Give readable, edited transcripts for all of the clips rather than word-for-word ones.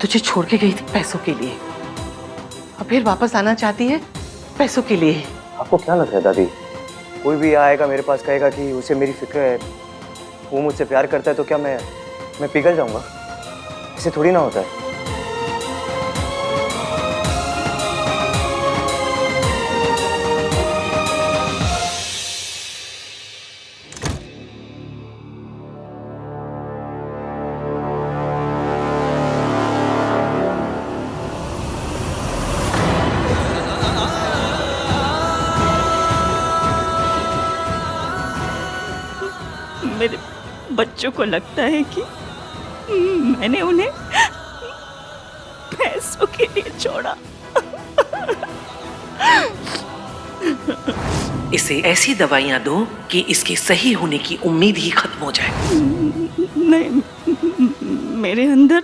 तुझे छोड़ के गई थी पैसों के लिए, और फिर वापस आना चाहती है पैसों के लिए। आपको क्या लग रहा है दादी, कोई भी आएगा मेरे पास कहेगा कि उसे मेरी फिक्र है, वो मुझसे प्यार करता है, तो क्या मैं पिघल जाऊंगा? ऐसे थोड़ी ना होता है। मेरे बच्चों को लगता है कि मैंने उन्हें पैसों के लिए छोड़ा। इसे ऐसी दवाइयां दो कि इसके सही होने की उम्मीद ही खत्म हो जाए। नहीं, मेरे अंदर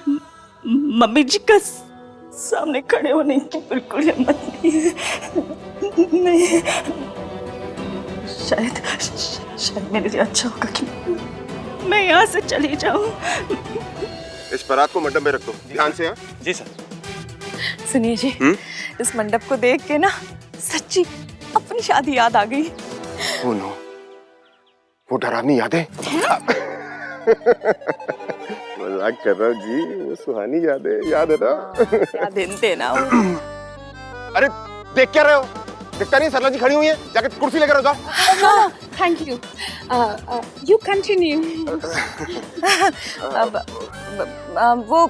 मम्मी जी का सामने खड़े होने की बिल्कुल हिम्मत नहीं है। नहीं, शायद मेरे लिए अच्छा होगा कि मैं यहाँ से चली जाऊँ। इस बारात को मंडप में रख दो, ध्यान से। हाँ जी सर। सुनिए जी, इस मंडप को देख के ना सच्ची अपनी शादी याद आ गई। ओह नो, वो डरावनी यादें। मजाक कर रहा हूँ जी, वो सुहानी यादें याद है ना? क्या दिन थे ना वो। अरे देख क्या रहे हो? दिखता नहीं सरला जी खड़ी हुई है, जाके कुर्सी लेकर आ जाओ। No thank you, you continue. वो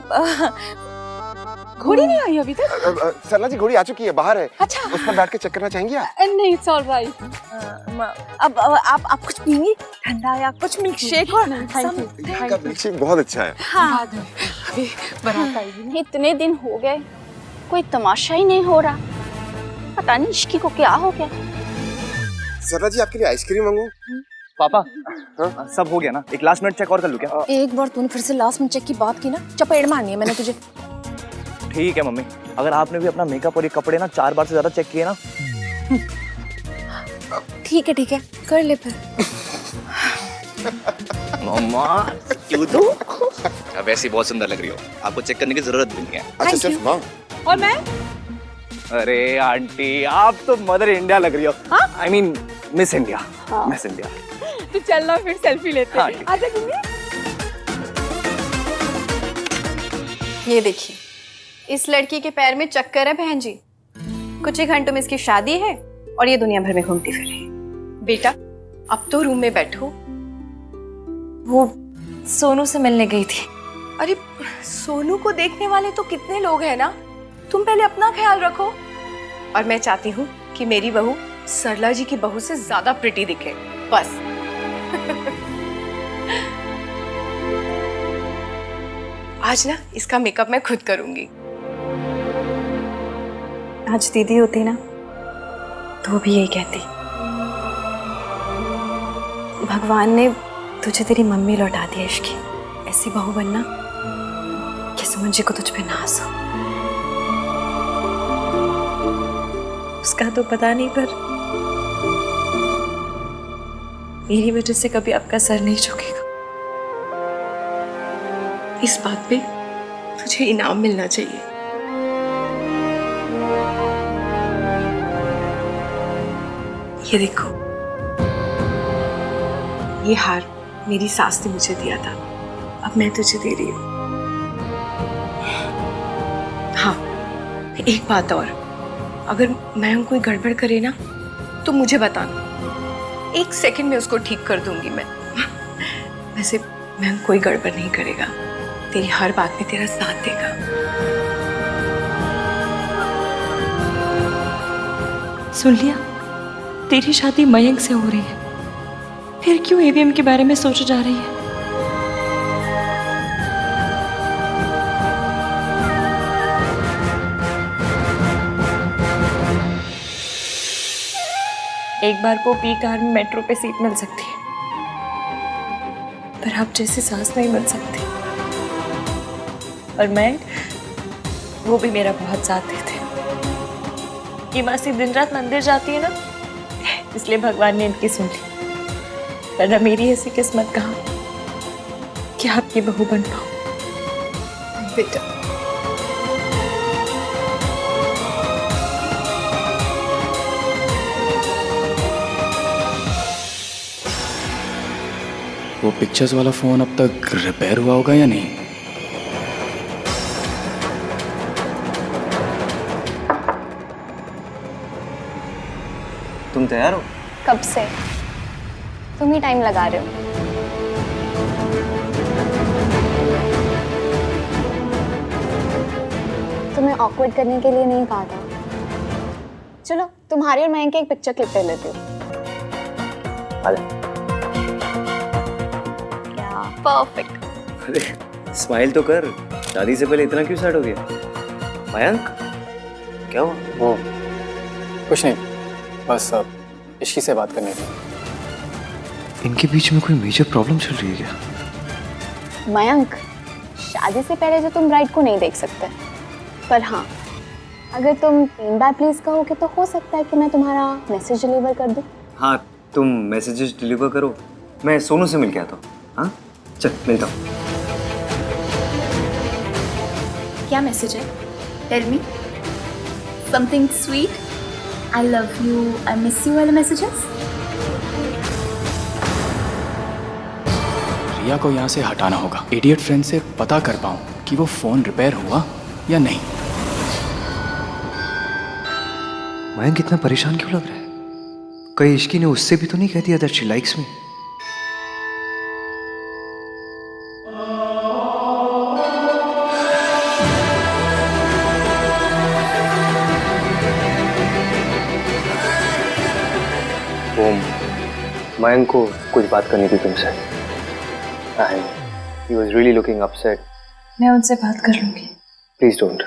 घोड़ी नहीं आई अभी तक? सरला जी घोड़ी आ चुकी है, बाहर है। अच्छा, उस पर बैठ के चेक करना चाहेंगी आप? नहीं इट्स ऑल राइट। अब आप कुछ पिएंगी, ठंडा या कुछ मिल्क शेक? और थैंक यू। इनका मिल्कशेक बहुत अच्छा है। हाँ, अभी बारात आई है। इतने दिन हो गए कोई तमाशा ही नहीं हो रहा, पता नहीं इश्की को क्या हो गया। सरला जी आपके लिए आइसक्रीम मंगवाऊं? पापा, हाँ? सब हो गया ना? एक लास्ट मिनट चेक और कर लूं क्या? एक बार तूने फिर से लास्ट में चेक की बात की ना, चपेड़ मारनी है मैंने तुझे। ठीक है मम्मी, अगर आपने भी अपना मेकअप और ये कपड़े ना 4 बार से ज्यादा चेक किए ना। ठीक है कर ले फिर। मम्मा क्यों तो? अब ऐसी बहुत सुंदर लग रही हो, आपको चेक करने की जरूरत भी नहीं है। अच्छा सिर्फ माँ। और मैं? अरे आंटी, आप तो मदर इंडिया लग रही हो। I mean miss India. Miss India. तो चलना फिर सेल्फी लेते हैं। आजा गुम्मी। ये देखिए, इस लड़की के पैर में चक्कर है बहन जी। कुछ ही घंटों में इसकी शादी है और ये दुनिया भर में घूमती फिर रही। बेटा अब तो रूम में बैठो। वो सोनू से मिलने गई थी। अरे सोनू को देखने वाले तो कितने लोग हैं ना, तुम पहले अपना ख्याल रखो। और मैं चाहती हूँ कि मेरी बहू सरला जी की बहू से ज्यादा प्रिटी दिखे, बस। आज ना इसका मेकअप मैं खुद करूंगी। आज दीदी होती ना तो भी यही कहती, भगवान ने तुझे तेरी मम्मी लौटा दी इश्की। ऐसी बहू बनना कि सुमन जी को तुझ पे नाज हो। उसका तो पता नहीं, पर मेरी वजह से कभी आपका सर नहीं झुकेगा। इस बात पे तुझे इनाम मिलना चाहिए। ये देखो, ये हार मेरी सास ने मुझे दिया था, अब मैं तुझे दे रही हूँ। हाँ, एक बात और, अगर मैं कोई गड़बड़ करे ना तो मुझे बताना, 1 सेकंड में उसको ठीक कर दूंगी मैं। वैसे मैं कोई गड़बड़ नहीं करेगा, तेरी हर बात में तेरा साथ देगा। सुन लिया, तेरी शादी मयंक से हो रही है, फिर क्यों ईवीएम के बारे में सोचा जा रही है? एक बार को पी कार में मेट्रो पे सीट मिल सकती है, पर आप जैसी सास नहीं मिल सकती। और मैं, वो भी मेरा बहुत साथ देते। ये मासी दिन रात मंदिर जाती है ना, इसलिए भगवान ने इनकी सुन ली। वरना मेरी ऐसी किस्मत कहाँ कि आपकी बहू बन पाऊं। बेटा वो पिक्चर्स वाला फ़ोन अब तक रिपेयर हुआ होगा या नहीं? तुम तैयार हो? कब से? तुम ही टाइम लगा रहे हो। तुम्हें ऑकवर्ड करने के लिए नहीं कहा था। चलो तुम्हारी और मयंक की एक पिक्चर क्लिक कर लेती हूँ। क्या परफेक्ट। अरे स्माइल तो कर, शादी से पहले इतना क्यों सैड हो गया? मयंक क्या हुआ? वो कुछ नहीं, बस इश्की से बात करनी थी। इनके बीच में कोई मेजर प्रॉब्लम चल रही है क्या? मयंक, शादी से पहले तो तुम ब्राइड को नहीं देख सकते, पर हाँ अगर तुम 3 बार प्लीज कहोगे तो हो सकता है कि मैं तुम्हारा मैसेज डिलीवर कर दूँ। हाँ तुम मैसेजेस डिलीवर करो, मैं सोनू से मिल के आता हूँ। हाँ चल मिलता हूँ। क्या मैसेज है? Tell me something sweet, I love you, I miss you वाले मैसेजेस। रिया को यहाँ से हटाना होगा। इडियट फ्रेंड से पता कर पाऊँ कि वो फ़ोन रिपेयर हुआ या नहीं। मयंक इतना परेशान क्यों लग रहा है? कहीं इश्की ने उससे भी तो नहीं कह दिया that she likes me? Mayank को कुछ बात करनी थी तुमसे। He was really looking upset. मैं उनसे बात कर लूंगी। Please don't.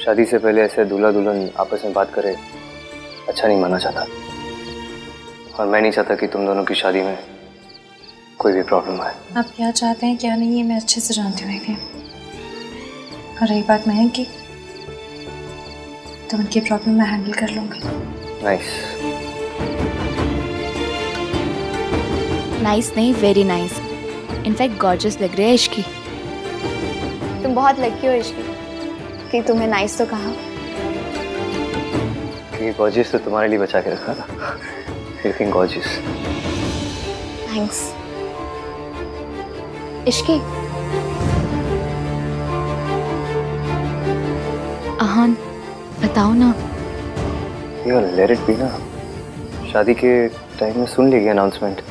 शादी से पहले ऐसे दूल्हा दुल्हन आपस में बात करे, अच्छा नहीं माना जाता। और मैं नहीं चाहता कि तुम दोनों की शादी में कोई भी प्रॉब्लम आए। आप क्या चाहते हैं क्या नहीं, ये मैं अच्छे से जानती हूँ। और रही बात मयंक की, तो उनकी प्रॉब्लम मैं हैंडल कर लूंगी। नाइस। नाइस नहीं, वेरी नाइस, इनफैक्ट गॉर्जियस लग रही है इश्की। तुम बहुत लकी हो इश्की कि तुम्हें नाइस तो कहा। ये गॉर्जियस तो तुम्हारे लिए बचा के रखा था। Looking gorgeous. Thanks Ishki. Ahaan बताओ ना। यार let it be ना। शादी के टाइम में सुन लेगी अनाउंसमेंट।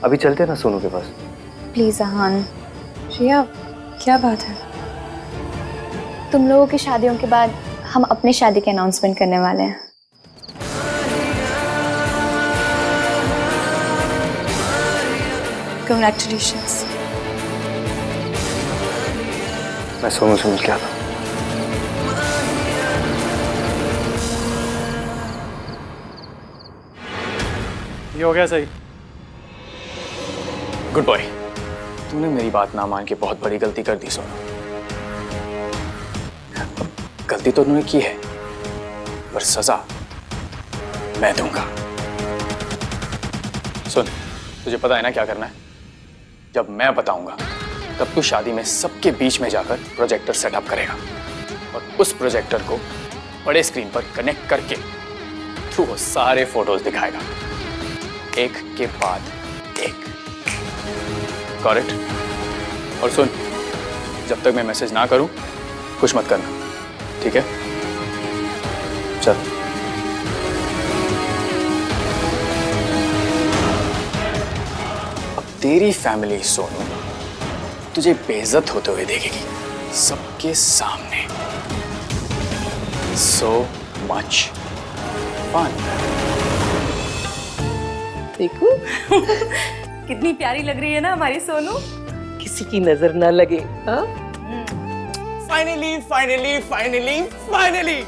अभी चलते ना सोनू के पास। प्लीज अहान। रिया क्या बात है? तुम लोगों की शादियों के बाद हम अपनी शादी के अनाउंसमेंट करने वाले हैं। Congratulations. मैं सोनू से मिल के आता हूँ। ये हो गया सही। Good boy. तूने मेरी बात ना मान के बहुत बड़ी गलती कर दी सोनू। गलती तो तूने की है, पर सजा मैं दूंगा। सुन, तुझे पता है ना क्या करना है? जब मैं बताऊंगा तब तू शादी में सबके बीच में जाकर प्रोजेक्टर सेटअप करेगा और उस प्रोजेक्टर को बड़े स्क्रीन पर कनेक्ट करके तू वो सारे फोटोज दिखाएगा, एक के बाद एक। Got it? और सुन, जब तक मैं मैसेज ना करूं कुछ मत करना, ठीक है? चल। अब तेरी फैमिली सोनू तुझे बेइज्जत होते हुए देखेगी सबके सामने। So much fun. देखो कितनी प्यारी लग रही है ना हमारी सोनू। किसी की नजर ना लगे। हाँ फाइनली फाइनली फाइनली फाइनली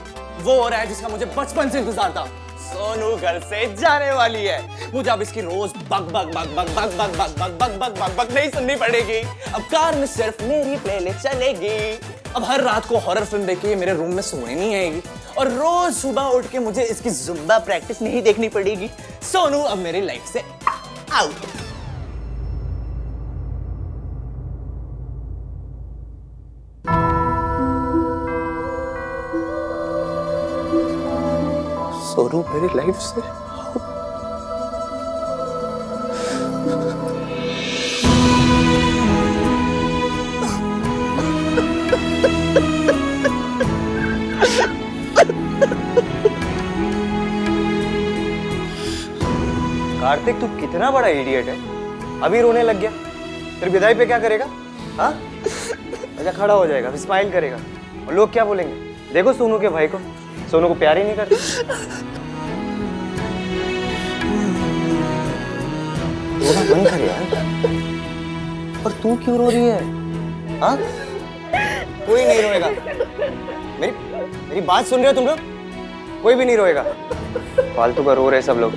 वो हो रहा है जिसका मुझे बचपन से इंतजार था। सोनू घर से जाने वाली है। मुझे अब इसकी रोज बग बग बग बग बग बग बग बग बग बग बग बग नहीं सुननी पड़ेगी। अब कार में सिर्फ मेरी प्लेलिस्ट चलेगी। अब हर रात को हॉरर फिल्म देख के मेरे रूम में सोने नहीं आएगी और रोज सुबह उठ के मुझे इसकी जुम्बा प्रैक्टिस नहीं देखनी पड़ेगी। सोनू अब मेरी लाइफ से आउट। सोनू मेरी लाइफ से कार्तिक तू कितना बड़ा इडियट है, अभी रोने लग गया, फिर विदाई पे क्या करेगा? हाँ, अच्छा खड़ा हो जाएगा, फिर स्माइल करेगा, और लोग क्या बोलेंगे? देखो सोनू के भाई को, सोनू को प्यार ही नहीं करते। रोना बंद कर यार। पर तू क्यों रो रही है? हाँ, कोई नहीं रोएगा। मेरी बात सुन रहे हो तुम लोग? कोई भी नहीं रोएगा। फालतू का रो रहे सब लोग।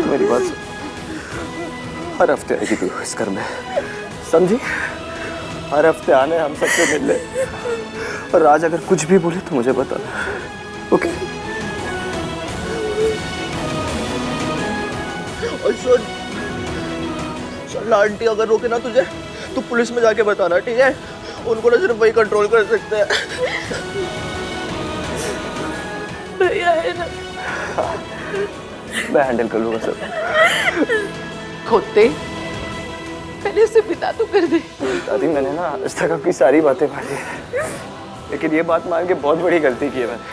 मेरी बात सुन, हर हफ्ते आएगी तू इस घर में, समझी? हर हफ्ते आने, हम सबसे मिलने, और आज अगर कुछ भी बोले तो मुझे बता, ओके? और सुन आंटी अगर रोके ना तुझे तो पुलिस में जाके बताना, ठीक है? उनको ना सिर्फ वही कंट्रोल कर सकते हैं। भैया है ना, मैं हैंडल कर लूंगा सब। खोते पहले से बिता तो कर दे। दादी मैंने ना आज तक आपकी सारी बातें मानी है, लेकिन ये बात मान के बहुत बड़ी गलती की है मैंने।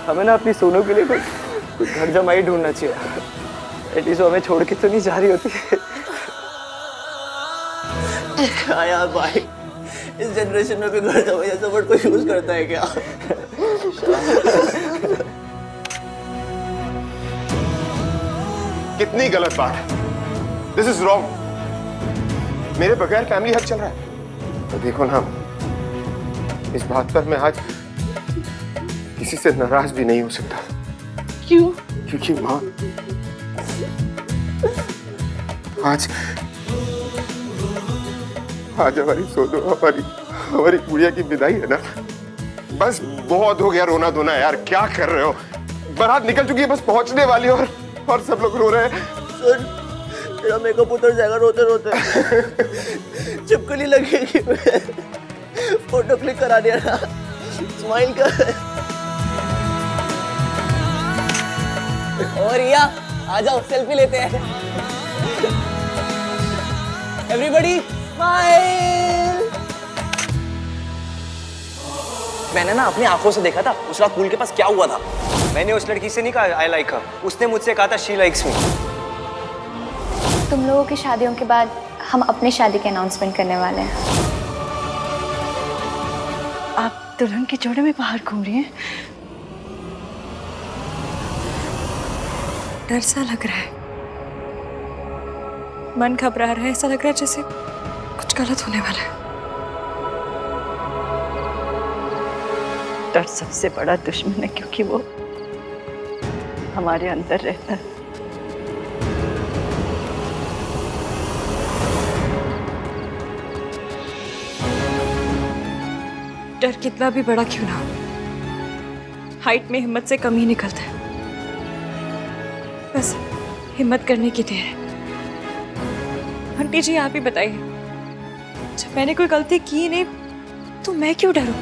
हमें ना अपनी सोनू के लिए कुछ घर जमाई ढूंढना चाहिए, एटलीस्ट वो हमें छोड़ के तो नहीं जा रही होती। क्या यार भाई, इस जनरेशन में भी घर जमाई जैसा वर्ड कोई यूज करता है क्या? कितनी गलत बात है, दिस इज रॉन्ग। मेरे बगैर फैमिली हक चल रहा है। तो देखो ना, इस बात पर मैं आज किसी से नाराज भी नहीं हो सकता। क्यों? क्योंकि माँ, आज हमारी सोनू, हमारी गुड़िया की विदाई है ना, बस बहुत हो गया रोना धोना यार। क्या कर रहे हो? बारात निकल चुकी है, बस पहुंचने वाली है, और सब लोग रो रहे हैं। सुन, तेरा मेकअप उतर जाएगा रोते रोते। चिपकली लगेगी, फोटो क्लिक करा दिया ना, स्माइल कर। और या आ जाओ सेल्फी लेते हैं। Everybody smile. मैंने ना अपनी आंखों से देखा था उस रात पूल के पास क्या हुआ था। मैंने उस लड़की से नहीं कहा आई लाइक हर, उसने मुझसे कहा था शी लाइक्स मी। तुम लोगों की शादियों के बाद हम अपनी शादी के अनाउंसमेंट करने वाले हैं। आप दुल्हन के जोड़े में बाहर घूम रही हैं? डर सा लग रहा है, मन घबरा रहा है, ऐसा लग रहा है जैसे कुछ गलत होने वाला है। डर सबसे बड़ा दुश्मन है, क्योंकि वो हमारे अंदर रहता है। डर कितना भी बड़ा क्यों ना, हाइट में हिम्मत से कम ही निकलता है। बस हिम्मत करने की देर है। आंटी जी आप ही बताइए, जब मैंने कोई गलती की नहीं तो मैं क्यों डरूं?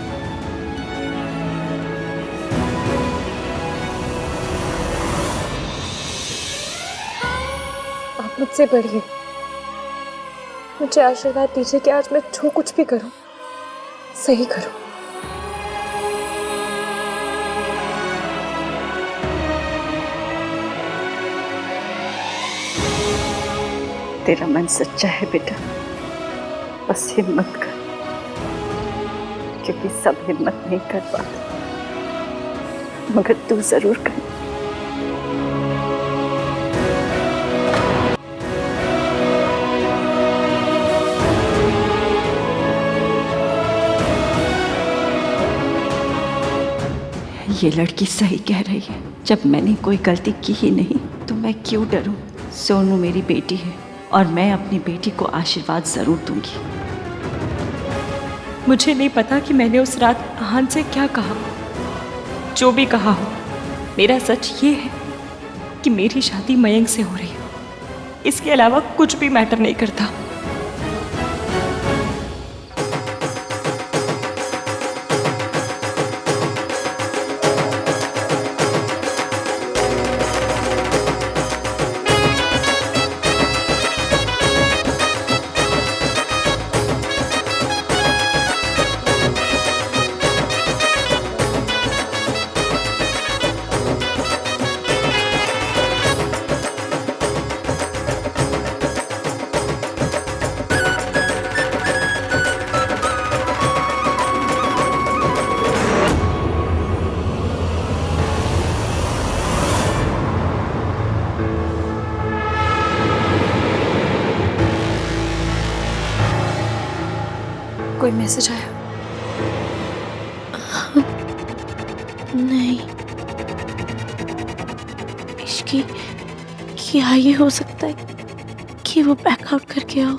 आप मुझसे बढ़िए, मुझे आशीर्वाद दीजिए कि आज मैं जो कुछ भी करूं सही करूं। तेरा मन सच्चा है बेटा, बस हिम्मत कर, क्योंकि सब हिम्मत नहीं कर पाते, मगर तू जरूर कर। ये लड़की सही कह रही है। जब मैंने कोई गलती की ही नहीं तो मैं क्यों डरूं? सोनू मेरी बेटी है और मैं अपनी बेटी को आशीर्वाद जरूर दूंगी। मुझे नहीं पता कि मैंने उस रात आहान से क्या कहा। जो भी कहा हो, मेरा सच ये है कि मेरी शादी मयंक से हो रही है। इसके अलावा कुछ भी मैटर नहीं करता। कोई मैसेज आया? नहीं। इश्की, क्या ये हो सकता है कि वो बैकआउट करके आओ?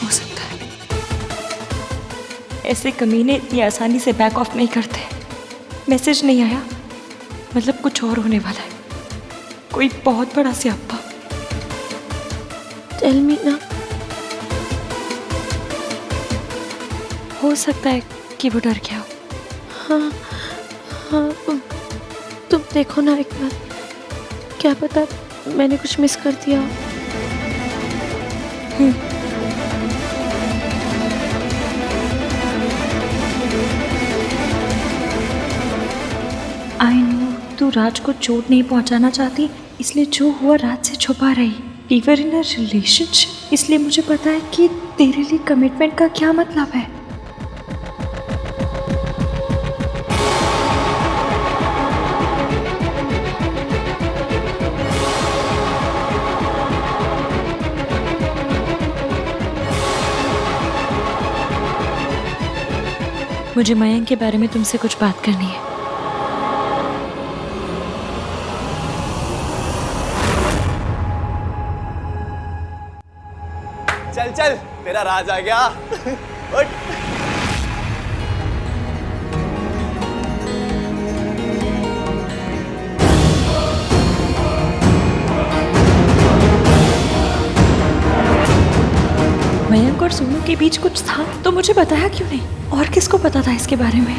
हो सकता है। ऐसे कमीने इतनी आसानी से बैक ऑफ नहीं करते। मैसेज नहीं आया मतलब कुछ और होने वाला है। कोई बहुत बड़ा स्यापा। टेल मी ना। हो सकता है कि वो डर गया हो। हाँ हाँ, तुम देखो ना एक बार, क्या पता मैंने कुछ मिस कर दिया हो। आई नो तू राज को चोट नहीं पहुंचाना चाहती, इसलिए जो हुआ राज से छुपा रही। We were in a relationship, इसलिए मुझे पता है कि तेरे लिए कमिटमेंट का क्या मतलब है। मुझे मयंक के बारे में तुमसे कुछ बात करनी है। चल चल, तेरा राज आ गया। उठ। मयंक और सोनू के बीच कुछ था तो मुझे बताया क्यों नहीं? और किसको पता था इसके बारे में?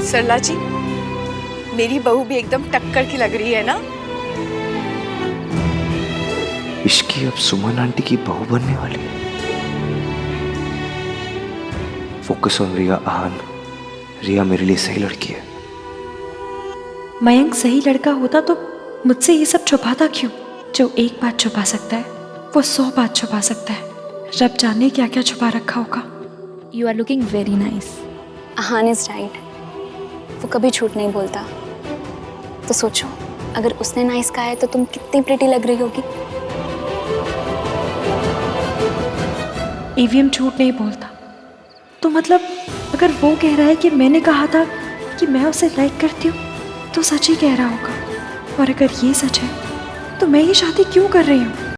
सरला जी, मेरी बहू भी एकदम टक्कर की लग रही है ना? इश्की अब सुमन आंटी की बहू बनने वाली है। फोकस ऑन रिया आहान। रिया मेरे लिए सही लड़की है। मयंक सही लड़का होता तो मुझसे ये सब छुपाता क्यों? जो एक बात छुपा सकता है वो 100 बात छुपा सकता है। रब जाने क्या क्या छुपा रखा होगा। You are looking very nice. Aahan is right, वो कभी झूठ नहीं बोलता। तो सोचो, अगर उसने नाइस कहा है तो तुम कितनी प्रिटी लग रही होगी। ईवीएम झूठ नहीं बोलता, तो मतलब अगर वो कह रहा है कि मैंने कहा था कि मैं उसे लाइक करती हूँ तो सच ही कह रहा होगा। और अगर ये सच है तो मैं ये शादी क्यों कर रही हूँ?